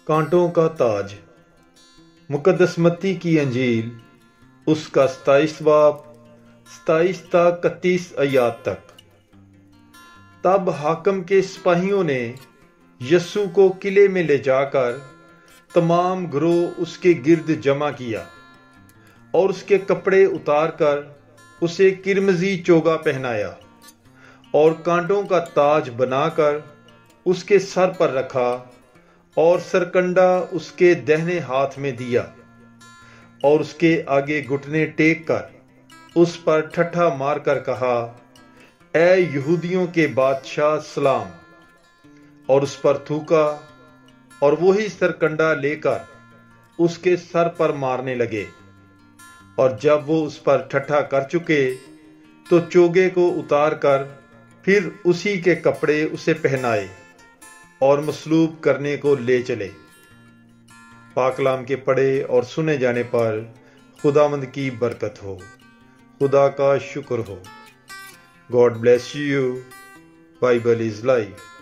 کانٹوں کا تاج۔ مقدس متی کی انجیل اس کا 27 باب 27 تا 31 آیات تک۔ تب حاکم کے سپاہیوں نے یسوع کو قلعے میں لے جا کر تمام گروہ اس کے گرد جمع کیا اور اس کے کپڑے اتار کر اسے کرمزی چوگا پہنایا اور کانٹوں کا تاج بنا کر اس کے سر پر رکھا اور سرکنڈا اس کے دہنے ہاتھ میں دیا اور اس کے آگے گھٹنے ٹیک کر اس پر ٹھٹھا مار کر کہا، اے یہودیوں کے بادشاہ سلام، اور اس پر تھوکا اور وہی سرکنڈا لے کر اس کے سر پر مارنے لگے۔ اور جب وہ اس پر ٹھٹھا کر چکے تو چوگے کو اتار کر پھر اسی کے کپڑے اسے پہنائے اور مصلوب کرنے کو لے چلے۔ پاک کلام کے پڑھے اور سنے جانے پر خداوند کی برکت ہو، خدا کا شکر ہو۔ God bless you. Bible is life.